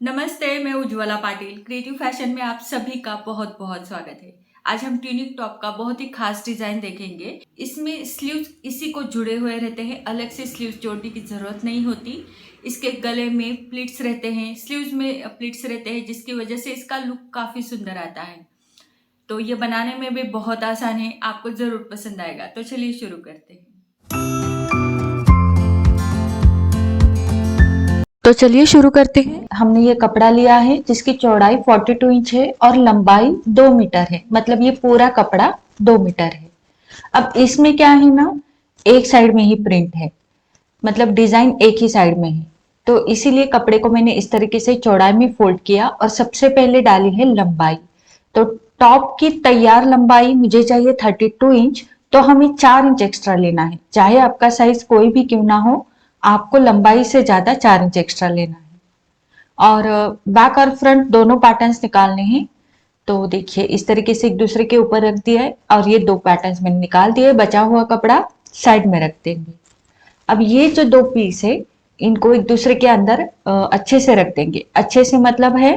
नमस्ते, मैं Ujjwala Patil. Creative fashion में आप सभी का बहुत बहुत स्वागत है। आज हम ट्यूनिक टॉप का बहुत ही खास डिजाइन देखेंगे। इसमें स्लीव्स इसी को जुड़े हुए रहते हैं, अलग से स्लीव्स जोड़ने की जरूरत नहीं होती। इसके गले में प्लिट्स रहते हैं, स्लीव्स में प्लिट्स रहते हैं, जिसकी वजह से इसका लुक काफी सुंदर आता है। तो ये बनाने में भी बहुत आसान है, आपको जरूर पसंद आएगा। तो चलिए शुरू करते हैं। तो चलिए शुरू करते हैं। हमने ये कपड़ा लिया है जिसकी चौड़ाई 42 इंच है और लंबाई 2 मीटर है, मतलब ये पूरा कपड़ा 2 मीटर है। अब इसमें क्या है ना, एक साइड में ही प्रिंट है, मतलब डिजाइन एक ही साइड में है। तो इसीलिए कपड़े को मैंने इस तरीके से चौड़ाई में फोल्ड किया और सबसे पहले डाली है लंबाई। तो टॉप की तैयार लंबाई मुझे चाहिए 32 इंच, तो हमें 4 इंच एक्स्ट्रा लेना है। चाहे आपका साइज कोई भी क्यों ना हो, आपको लंबाई से ज्यादा 4 इंच एक्स्ट्रा लेना है। और बैक और फ्रंट दोनों पैटर्न्स निकालने हैं। तो देखिए इस तरीके से एक दूसरे के ऊपर रख दिया है और ये दो पैटर्न्स मैंने निकाल दिए। बचा हुआ कपड़ा साइड में रख देंगे। अब ये जो दो पीस है, इनको एक दूसरे के अंदर अच्छे से रख देंगे। अच्छे से मतलब है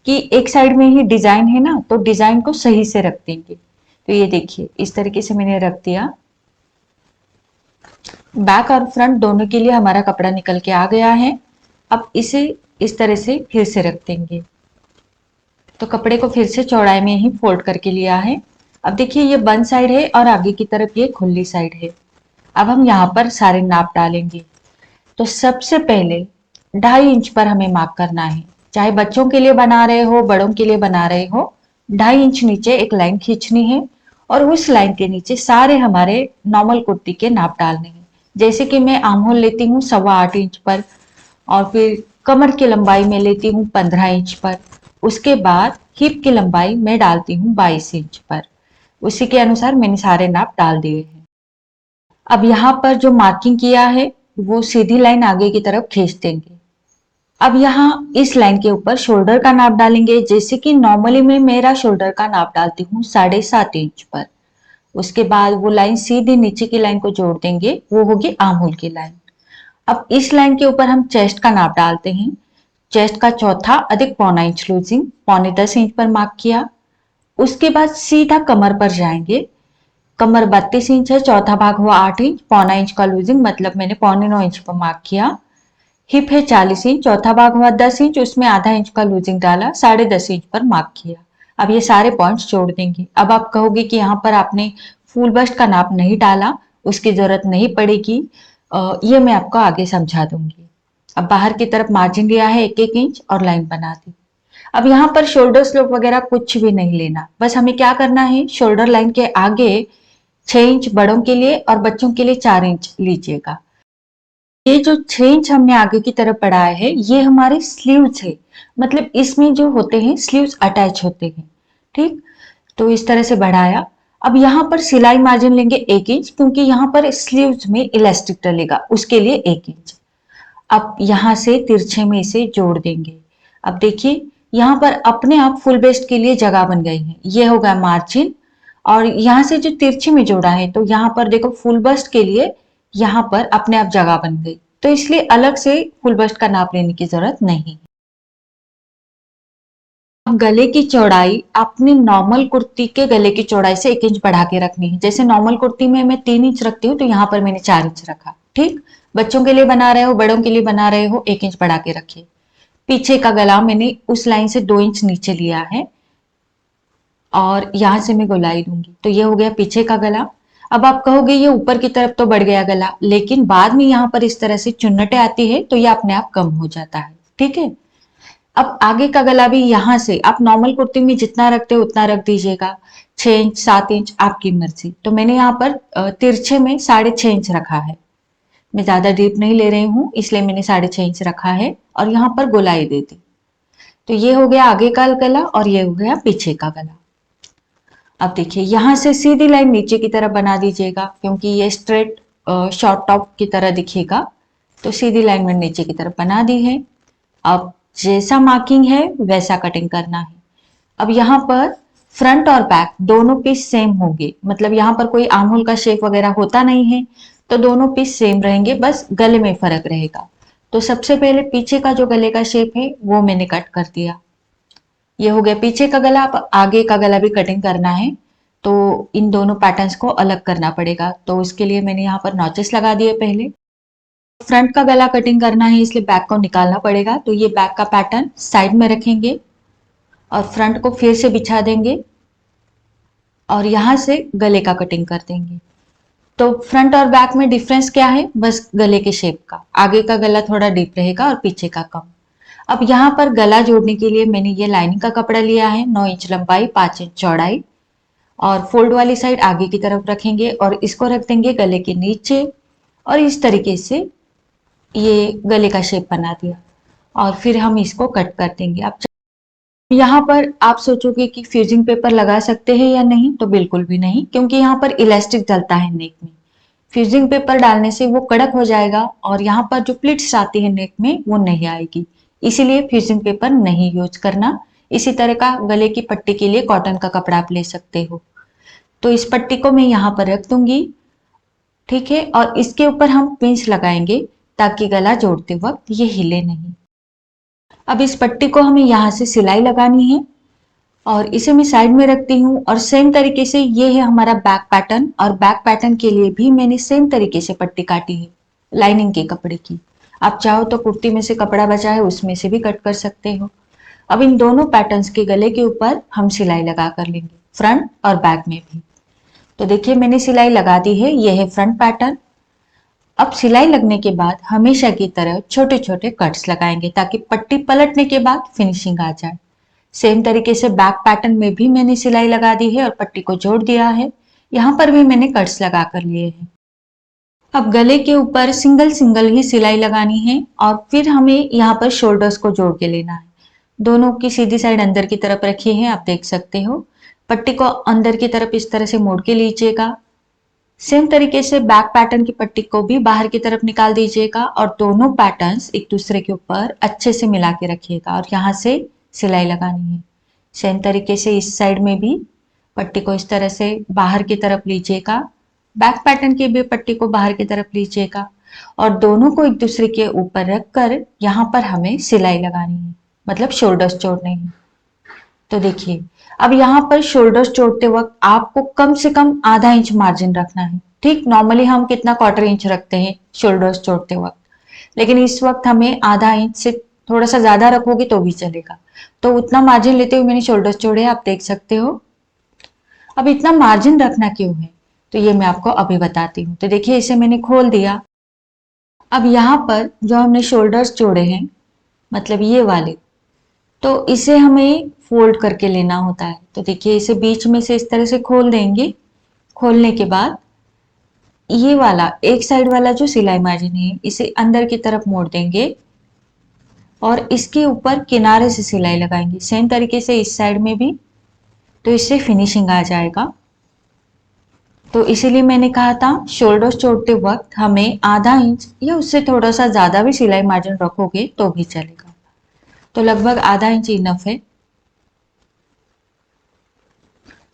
कि एक साइड में ही डिजाइन है ना, तो डिजाइन को सही से रख देंगे। तो ये देखिए इस तरीके से मैंने रख दिया। बैक और फ्रंट दोनों के लिए हमारा कपड़ा निकल के आ गया है। अब इसे इस तरह से फिर से रख देंगे। तो कपड़े को फिर से चौड़ाई में ही फोल्ड करके लिया है। अब देखिए ये बंद साइड है और आगे की तरफ ये खुली साइड है। अब हम यहाँ पर सारे नाप डालेंगे। तो सबसे पहले 2.5 इंच पर हमें मार्क करना है। चाहे बच्चों के लिए बना रहे हो, बड़ों के लिए बना रहे हो, 2.5 इंच नीचे एक लाइन खींचनी है और उस लाइन के नीचे सारे हमारे नॉर्मल कुर्ती के नाप डालने हैं। जैसे कि मैं आर्महोल लेती हूँ 8.25 इंच पर, और फिर कमर की लंबाई में लेती हूँ 15 इंच पर। उसके बाद हिप की लंबाई मैं डालती हूँ 22 इंच पर। उसी के अनुसार मैंने सारे नाप डाल दिए हैं। अब यहाँ पर जो मार्किंग किया है वो सीधी लाइन आगे की तरफ खींच देंगे। अब यहाँ इस लाइन के ऊपर शोल्डर का नाप डालेंगे। जैसे कि नॉर्मली मैं मेरा शोल्डर का नाप डालती हूँ 7.5 इंच पर। उसके बाद वो लाइन सीधी नीचे की लाइन को जोड़ देंगे, वो होगी आर्महोल की लाइन। अब इस लाइन के ऊपर हम चेस्ट का नाप डालते हैं। चेस्ट का चौथा अधिक 0.25 इंच लूजिंग 9.25 इंच पर मार्क किया। उसके बाद सीधा कमर पर जाएंगे। कमर 32 इंच है, चौथा भाग हुआ 8 इंच, 0.25 इंच का लूजिंग, मतलब मैंने 0.9 इंच पर मार्क किया। हिप है 40 इंच, चौथा भाग हुआ 10 इंच, उसमें आधा इंच का लूजिंग डाला, 10.5 इंच पर मार्क किया। अब ये सारे पॉइंट्स जोड़ देंगे। अब आप कहोगे कि यहाँ पर आपने फुल बस्ट का नाप नहीं डाला, उसकी जरूरत नहीं पड़ेगी। ये मैं आपको आगे समझा दूंगी। अब बाहर की तरफ मार्जिन लिया है 1-1 इंच और लाइन बना दी। अब यहाँ पर शोल्डर स्लोप वगैरह कुछ भी नहीं लेना, बस हमें क्या करना है, शोल्डर लाइन के आगे 6 इंच बड़ों के लिए और बच्चों के लिए 4 इंच लीजिएगा। ये जो 6 इंच हमने आगे की तरफ बढ़ाया है, ये हमारे स्लीव्स है। मतलब इसमें जो होते हैं स्लीव्स अटैच होते हैं। ठीक, तो इस तरह से बढ़ाया। अब यहाँ पर सिलाई मार्जिन लेंगे 1 इंच, क्योंकि यहाँ पर स्लीव्स में इलास्टिक डलेगा, उसके लिए 1 इंच। अब यहाँ से तिरछे में इसे जोड़ देंगे। अब देखिए यहाँ पर अपने आप फुल बेस्ट के लिए जगह बन गई है। ये होगा मार्जिन, और यहाँ से जो तिरछे में जोड़ा है, तो यहाँ पर देखो फुल बस्ट के लिए यहाँ पर अपने आप जगह बन गई। तो इसलिए अलग से फुल बस्ट का नाप लेने की जरूरत नहीं। अब गले की चौड़ाई अपनी नॉर्मल कुर्ती के गले की चौड़ाई से 1 इंच बढ़ा के रखनी है। जैसे नॉर्मल कुर्ती में मैं 3 इंच रखती हूँ, तो यहाँ पर मैंने 4 इंच रखा। ठीक, बच्चों के लिए बना रहे हो, बड़ों के लिए बना रहे हो, 1 इंच बढ़ा के रखिए। पीछे का गला मैंने उस लाइन से 2 इंच नीचे लिया है और यहां से मैं गोलाई दूंगी। तो ये हो गया पीछे का गला। अब आप कहोगे ये ऊपर की तरफ तो बढ़ गया गला, लेकिन बाद में यहाँ पर इस तरह से चुन्नटें आती है, तो ये अपने आप कम हो जाता है। ठीक है, अब आगे का गला भी यहाँ से आप नॉर्मल कुर्ती में जितना रखते हो उतना रख दीजिएगा। 6 इंच 7 इंच आपकी मर्जी। तो मैंने यहाँ पर तिरछे में 6.5 इंच रखा है। मैं ज्यादा डीप नहीं ले रही हूँ, इसलिए मैंने 6.5 इंच रखा है और यहाँ पर गोलाई दे दी। तो ये हो गया आगे का गला और ये हो गया पीछे का गला। अब देखिए यहाँ से सीधी लाइन नीचे की तरफ बना दीजिएगा, क्योंकि ये स्ट्रेट शॉर्ट टॉप की तरह दिखेगा। तो सीधी लाइन में नीचे की तरफ बना दी है। अब जैसा मार्किंग है वैसा कटिंग करना है। अब यहाँ पर फ्रंट और बैक दोनों पीस सेम होंगे, मतलब यहाँ पर कोई आर्महोल का शेप वगैरह होता नहीं है, तो दोनों पीस सेम रहेंगे, बस गले में फर्क रहेगा। तो सबसे पहले पीछे का जो गले का शेप है वो मैंने कट कर दिया। ये हो गया पीछे का गला। अब आगे का गला भी कटिंग करना है, तो इन दोनों पैटर्न्स को अलग करना पड़ेगा। तो उसके लिए मैंने यहाँ पर नॉचेस लगा दिए। पहले फ्रंट का गला कटिंग करना है, इसलिए बैक को निकालना पड़ेगा। तो ये बैक का पैटर्न साइड में रखेंगे और फ्रंट को फिर से बिछा देंगे और यहाँ से गले का कटिंग कर देंगे। तो फ्रंट और बैक में डिफरेंस क्या है? बस गले के शेप का। आगे का गला थोड़ा डीप रहेगा और पीछे का कम। अब यहाँ पर गला जोड़ने के लिए मैंने ये लाइनिंग का कपड़ा लिया है, 9 इंच लंबाई 5 इंच चौड़ाई, और फोल्ड वाली साइड आगे की तरफ रखेंगे और इसको रख देंगे गले के नीचे और इस तरीके से ये गले का शेप बना दिया और फिर हम इसको कट कर देंगे। अब यहाँ पर आप सोचोगे कि फ्यूजिंग पेपर लगा सकते हैं या नहीं, तो बिल्कुल भी नहीं, क्योंकि यहाँ पर इलास्टिक डलता है नेक में। फ्यूजिंग पेपर डालने से वो कड़क हो जाएगा और यहाँ पर जो प्लिट्स आती है नेक में वो नहीं आएगी, इसीलिए फ्यूजिंग पेपर नहीं यूज करना। इसी तरह का गले की पट्टी के लिए कॉटन का कपड़ा आप ले सकते हो। तो इस पट्टी को मैं यहाँ पर रख दूंगी, ठीक है, और इसके ऊपर हम पिंच लगाएंगे ताकि गला जोड़ते वक्त ये हिले नहीं। अब इस पट्टी को हमें यहाँ से सिलाई लगानी है और इसे मैं साइड में रखती हूँ। और सेम तरीके से ये है हमारा बैक पैटर्न, और बैक पैटर्न के लिए भी मैंने सेम तरीके से पट्टी काटी है लाइनिंग के कपड़े की। आप चाहो तो कुर्ती में से कपड़ा बचा है उसमें से भी कट कर सकते हो। अब इन दोनों पैटर्न्स के गले के ऊपर हम सिलाई लगा कर लेंगे, फ्रंट और बैक में भी। तो देखिए मैंने सिलाई लगा दी है, ये है फ्रंट पैटर्न। अब सिलाई लगने के बाद हमेशा की तरह छोटे छोटे कट्स लगाएंगे ताकि पट्टी पलटने के बाद फिनिशिंग आ जाए। सेम तरीके से बैक पैटर्न में भी मैंने सिलाई लगा दी है और पट्टी को जोड़ दिया है। यहाँ पर भी मैंने कट्स लगा कर लिए हैं। अब गले के ऊपर सिंगल सिंगल ही सिलाई लगानी है और फिर हमें यहाँ पर शोल्डर्स को जोड़ के लेना है। दोनों की सीधी साइड अंदर की तरफ रखी है, आप देख सकते हो। पट्टी को अंदर की तरफ इस तरह से मोड़ के लीजिएगा। सेम तरीके से बैक पैटर्न की पट्टी को भी बाहर की तरफ निकाल दीजिएगा और दोनों पैटर्न्स एक दूसरे के ऊपर अच्छे से मिला के रखिएगा और यहाँ से सिलाई लगानी है। सेम तरीके से इस साइड में भी पट्टी को इस तरह से बाहर की तरफ लीजिएगा, बैक पैटर्न की भी पट्टी को बाहर की तरफ लीजिएगा और दोनों को एक दूसरे के ऊपर रखकर यहाँ पर हमें सिलाई लगानी है, मतलब शोल्डर्स जोड़ने हैं। तो देखिए अब यहाँ पर शोल्डर्स जोड़ते वक्त आपको कम से कम आधा इंच मार्जिन रखना है। ठीक, नॉर्मली हम कितना 1/4 इंच रखते हैं शोल्डर्स जोड़ते वक्त, लेकिन इस वक्त हमें आधा इंच से थोड़ा सा ज्यादा रखोगे तो भी चलेगा। तो उतना मार्जिन लेते हुए मैंने शोल्डर्स जोड़े, आप देख सकते हो। अब इतना मार्जिन रखना क्यों है तो ये मैं आपको अभी बताती हूँ। तो देखिए इसे मैंने खोल दिया। अब यहाँ पर जो हमने शोल्डर्स जोड़े हैं, मतलब ये वाले, तो इसे हमें फोल्ड करके लेना होता है। तो देखिए इसे बीच में से इस तरह से खोल देंगे। खोलने के बाद ये वाला एक साइड वाला जो सिलाई मार्जिन है इसे अंदर की तरफ मोड़ देंगे और इसके ऊपर किनारे से सिलाई लगाएंगे। सेम तरीके से इस साइड में भी, तो इससे फिनिशिंग आ जाएगा। तो इसीलिए मैंने कहा था शोल्डर्स जोड़ते वक्त हमें आधा इंच या उससे थोड़ा सा ज्यादा भी सिलाई मार्जिन रखोगे तो भी चलेगा। तो लगभग आधा इंच इनफ है।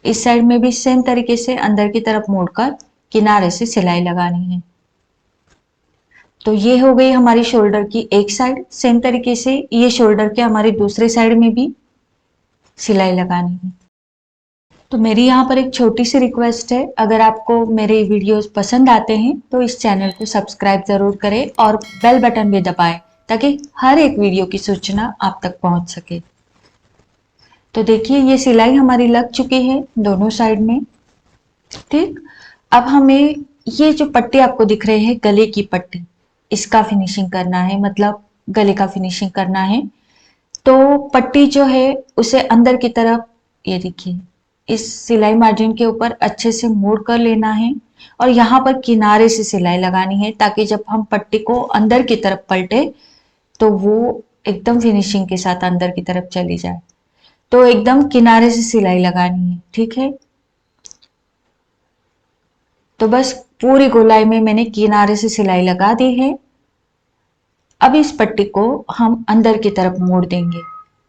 इस साइड में भी सेम तरीके से अंदर की तरफ मोड़कर किनारे से सिलाई लगानी है। तो ये हो गई हमारी शोल्डर की एक साइड। सेम तरीके से ये शोल्डर के हमारे दूसरे साइड में भी सिलाई लगानी है। तो मेरी यहाँ पर एक छोटी सी रिक्वेस्ट है, अगर आपको मेरे वीडियोस पसंद आते हैं तो इस चैनल को सब्सक्राइब जरूर करें और बेल बटन भी दबाएं ताकि हर एक वीडियो की सूचना आप तक पहुंच सके। तो देखिए ये सिलाई हमारी लग चुकी है दोनों साइड में। ठीक, अब हमें ये जो पट्टी आपको दिख रही है गले की पट्टी, इसका फिनिशिंग करना है, मतलब गले का फिनिशिंग करना है। तो पट्टी जो है उसे अंदर की तरफ, ये देखिए इस सिलाई मार्जिन के ऊपर अच्छे से मोड़ कर लेना है और यहाँ पर किनारे से सिलाई लगानी है ताकि जब हम पट्टी को अंदर की तरफ पलटे तो वो एकदम फिनिशिंग के साथ अंदर की तरफ चली जाए। तो एकदम किनारे से सिलाई लगानी है, ठीक है। तो बस पूरी गोलाई में मैंने किनारे से सिलाई लगा दी है। अब इस पट्टी को हम अंदर की तरफ मोड़ देंगे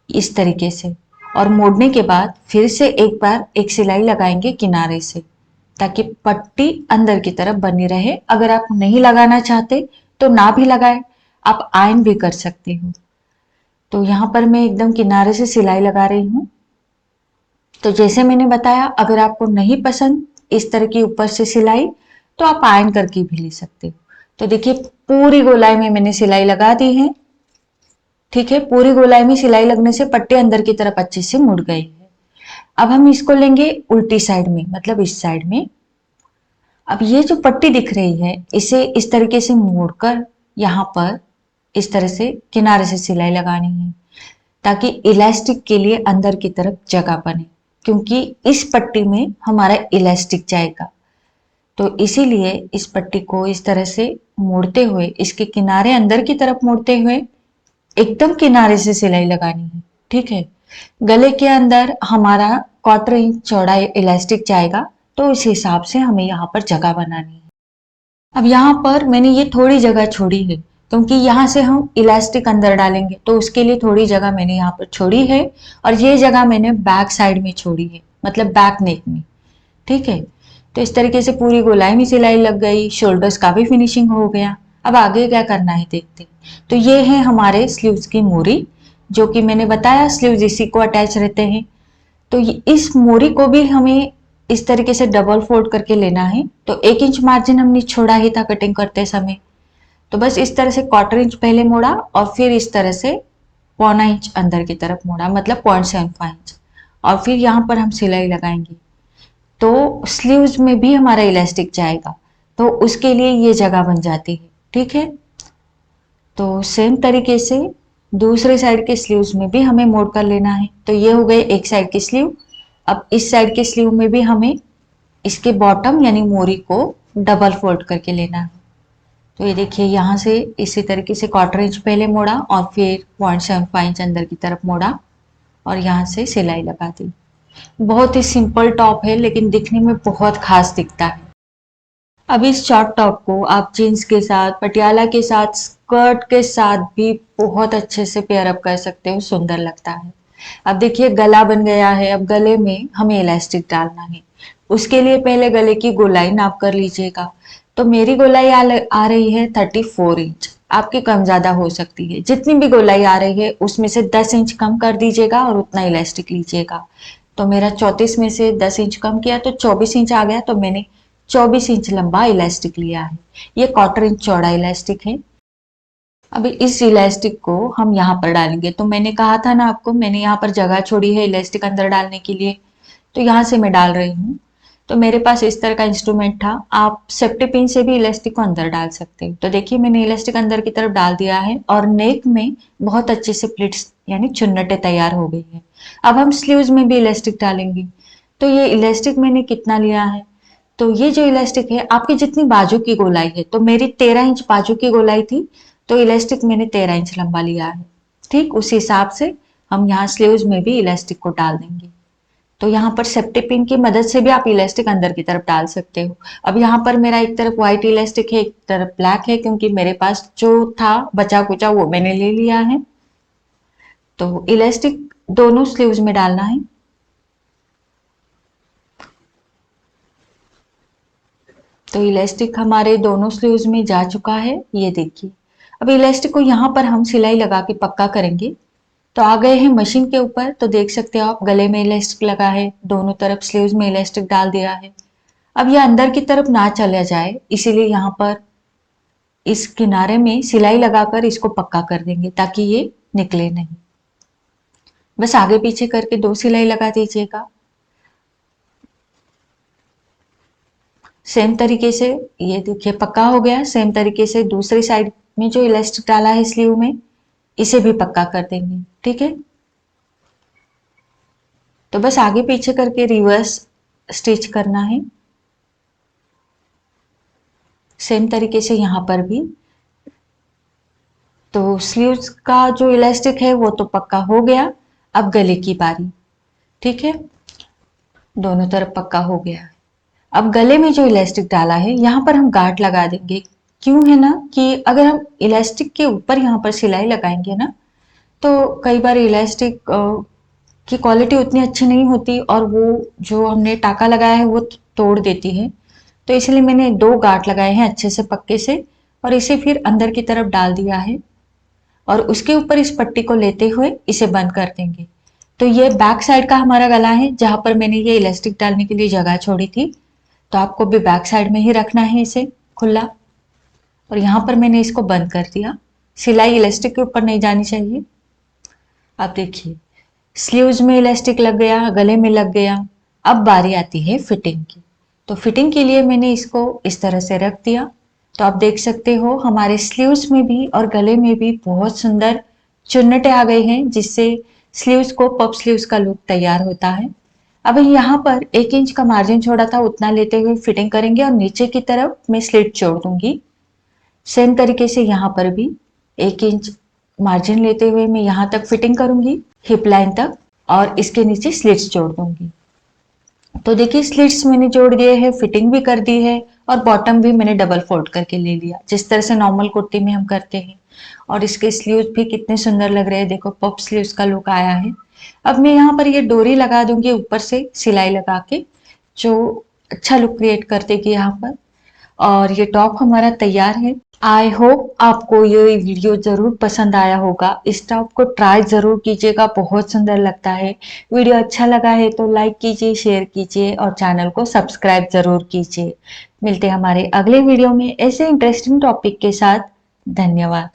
इस तरीके से और मोड़ने के बाद फिर से एक बार एक सिलाई लगाएंगे किनारे से ताकि पट्टी अंदर की तरफ बनी रहे। अगर आप नहीं लगाना चाहते तो ना भी लगाए, आप आयन भी कर सकते हो। तो यहाँ पर मैं एकदम किनारे से सिलाई लगा रही हूँ। तो जैसे मैंने बताया, अगर आपको नहीं पसंद इस तरह की ऊपर से सिलाई, तो आप आयन करके भी ले सकते हो। तो देखिए पूरी गोलाई में मैंने सिलाई लगा दी है। ठीक है, पूरी गोलाई में सिलाई लगने से पट्टी अंदर की तरफ अच्छे से मुड़ गई है। अब हम इसको लेंगे उल्टी साइड में, मतलब इस साइड में। अब ये जो पट्टी दिख रही है, इसे इस तरीके से मोड़कर यहाँ पर इस तरह से किनारे से सिलाई लगानी है, ताकि इलास्टिक के लिए अंदर की तरफ जगह बने, क्योंकि इस पट्टी में हमारा इलास्टिक जाएगा। तो इसीलिए इस पट्टी को इस तरह से मोड़ते हुए, इसके किनारे अंदर की तरफ मोड़ते हुए एकदम किनारे से सिलाई लगानी है। ठीक है, गले के अंदर हमारा 1/4 इंच चौड़ा इलास्टिक जाएगा, तो इस हिसाब से हमें यहाँ पर जगह बनानी है। अब यहाँ पर मैंने ये थोड़ी जगह छोड़ी है, क्योंकि यहाँ से हम इलास्टिक अंदर डालेंगे, तो उसके लिए थोड़ी जगह मैंने यहाँ पर छोड़ी है। और ये जगह मैंने बैक साइड में छोड़ी है, मतलब बैक नेक में। ठीक है, तो इस तरीके से पूरी गोलाई में सिलाई लग गई, शोल्डर्स का भी फिनिशिंग हो गया। अब आगे क्या करना है देखते हैं। तो ये है हमारे स्लीव्स की मोरी, जो कि मैंने बताया स्लीव्स इसी को अटैच रहते हैं। तो इस मोरी को भी हमें इस तरीके से डबल फोल्ड करके लेना है। तो 1 इंच मार्जिन हमने छोड़ा ही था कटिंग करते समय, तो बस इस तरह से 1/4 इंच पहले मोड़ा और फिर इस तरह से 1/4 इंच अंदर की तरफ मोड़ा, मतलब 0.75 इंच। और फिर यहाँ पर हम सिलाई लगाएंगे, तो स्लीव्स में भी हमारा इलास्टिक जाएगा, तो उसके लिए ये जगह बन जाती है। ठीक है, तो सेम तरीके से दूसरे साइड के स्लीव्स में भी हमें मोड़ कर लेना है। तो ये हो गए एक साइड की स्लीव। अब इस साइड के स्लीव में भी हमें इसके बॉटम यानी मोरी को डबल फोल्ड करके लेना है। तो ये देखिए यहाँ से इसी तरीके से 1/4 इंच पहले मोड़ा और फिर 0.75 इंच अंदर की तरफ मोड़ा और यहाँ से सिलाई लगा दी। बहुत ही सिंपल टॉप है, लेकिन दिखने में बहुत खास दिखता है। अब इस शॉर्ट टॉप को आप जीन्स के साथ, पटियाला के साथ, स्कर्ट के साथ भी बहुत अच्छे से पेयर अप कर सकते हो, सुंदर लगता है। अब देखिए गला बन गया है। अब गले में हमें इलास्टिक डालना है। उसके लिए पहले गले की गोलाई नाप कर लीजिएगा। तो मेरी गोलाई आ रही है 34 इंच। आपकी कम ज्यादा हो सकती है, जितनी भी गोलाई आ रही है उसमें से 10 इंच कम कर दीजिएगा और उतना इलास्टिक लीजिएगा। तो मेरा 34 में से 10 इंच कम किया तो 24 इंच आ गया, तो मैंने 24 इंच लंबा इलास्टिक लिया है। ये 1/4 इंच चौड़ा इलास्टिक है। अब इस इलास्टिक को हम यहाँ पर डालेंगे। तो मैंने कहा था ना आपको, मैंने यहाँ पर जगह छोड़ी है इलास्टिक अंदर डालने के लिए, तो यहाँ से मैं डाल रही हूँ। तो मेरे पास इस तरह का इंस्ट्रूमेंट था, आप सेफ्टी पिन से भी इलास्टिक को अंदर डाल सकते हो। तो देखिए मैंने इलास्टिक अंदर की तरफ डाल दिया है और नेक में बहुत अच्छे से प्लिट्स यानी चुन्नटें तैयार हो गई है। अब हम स्लीव्स में भी इलास्टिक डालेंगे। तो ये इलास्टिक मैंने कितना लिया है, तो ये जो इलास्टिक है आपकी जितनी बाजू की गोलाई है, तो मेरी 13 इंच बाजू की गोलाई थी, तो इलास्टिक मैंने 13 इंच लंबा लिया है। ठीक उस हिसाब से हम यहाँ स्लीव्स में भी इलास्टिक को डाल देंगे। तो यहाँ पर सेफ्टी पिन की मदद से भी आप इलास्टिक अंदर की तरफ डाल सकते हो। अब यहाँ पर मेरा एक तरफ व्हाइट इलास्टिक है, एक तरफ ब्लैक है, क्योंकि मेरे पास जो था बचा कुचा वो मैंने ले लिया है। तो इलास्टिक दोनों स्लीव्स में डालना है। तो इलास्टिक हमारे दोनों स्लीव्स में जा चुका है, ये देखिए। अब इलास्टिक को यहाँ पर हम सिलाई लगा के पक्का करेंगे। तो आ गए हैं मशीन के ऊपर। तो देख सकते हो आप, गले में इलास्टिक लगा है, दोनों तरफ स्लीव्स में इलास्टिक डाल दिया है। अब ये अंदर की तरफ ना चला जाए, इसीलिए यहाँ पर इस किनारे में सिलाई लगाकर इसको पक्का कर देंगे, ताकि ये निकले नहीं। बस आगे पीछे करके 2 सिलाई लगा दीजिएगा। सेम तरीके से ये देखिए पक्का हो गया। सेम तरीके से दूसरी साइड में जो इलास्टिक डाला है स्लीव में, इसे भी पक्का कर देंगे। ठीक है, तो बस आगे पीछे करके रिवर्स स्टिच करना है। सेम तरीके से यहाँ पर भी। तो स्लीव्स का जो इलास्टिक है वो तो पक्का हो गया। अब गले की बारी। ठीक है, दोनों तरफ पक्का हो गया है। अब गले में जो इलास्टिक डाला है यहाँ पर हम गांठ लगा देंगे। क्यों है ना, कि अगर हम इलास्टिक के ऊपर यहाँ पर सिलाई लगाएंगे ना, तो कई बार इलास्टिक की क्वालिटी उतनी अच्छी नहीं होती और वो जो हमने टाका लगाया है वो तोड़ देती है। तो इसलिए मैंने 2 गांठ लगाए हैं अच्छे से पक्के से और इसे फिर अंदर की तरफ डाल दिया है। और उसके ऊपर इस पट्टी को लेते हुए इसे बंद कर देंगे। तो ये बैक साइड का हमारा गला है, जहां पर मैंने ये इलास्टिक डालने के लिए जगह छोड़ी थी। तो आपको भी बैक साइड में ही रखना है इसे खुला, और यहाँ पर मैंने इसको बंद कर दिया। सिलाई इलास्टिक के ऊपर नहीं जानी चाहिए। अब देखिए, स्लीव्स में इलास्टिक लग गया, गले में लग गया। अब बारी आती है फिटिंग की। तो फिटिंग के लिए मैंने इसको इस तरह से रख दिया। तो आप देख सकते हो हमारे स्लीव्स में भी और गले में भी बहुत सुंदर चुन्नटें आ गई हैं, जिससे स्लीव्स को पफ स्लीव्स का लुक तैयार होता है। अब यहाँ पर 1 इंच का मार्जिन छोड़ा था, उतना लेते हुए फिटिंग करेंगे और नीचे की तरफ मैं स्लिट छोड़ दूंगी। सेम तरीके से यहाँ पर भी 1 इंच मार्जिन लेते हुए मैं यहाँ तक फिटिंग करूंगी, हिप लाइन तक, और इसके नीचे स्लिट्स जोड़ दूंगी। तो देखिए, स्लिट्स मैंने जोड़ दिए हैं, फिटिंग भी कर दी है, और बॉटम भी मैंने डबल फोल्ड करके ले लिया, जिस तरह से नॉर्मल कुर्ती में हम करते हैं। और इसके स्लीव्स भी कितने सुंदर लग रहे हैं, देखो पफ स्लीव्स का लुक आया है। अब मैं यहाँ पर ये डोरी लगा दूंगी ऊपर से सिलाई लगा के, जो अच्छा लुक क्रिएट कर देगी यहाँ पर। और ये टॉप हमारा तैयार है। आई होप आपको ये वीडियो जरूर पसंद आया होगा। इस टॉप को ट्राई जरूर कीजिएगा, बहुत सुंदर लगता है। वीडियो अच्छा लगा है तो लाइक कीजिए, शेयर कीजिए और चैनल को सब्सक्राइब जरूर कीजिए। मिलते हैं हमारे अगले वीडियो में ऐसे इंटरेस्टिंग टॉपिक के साथ। धन्यवाद।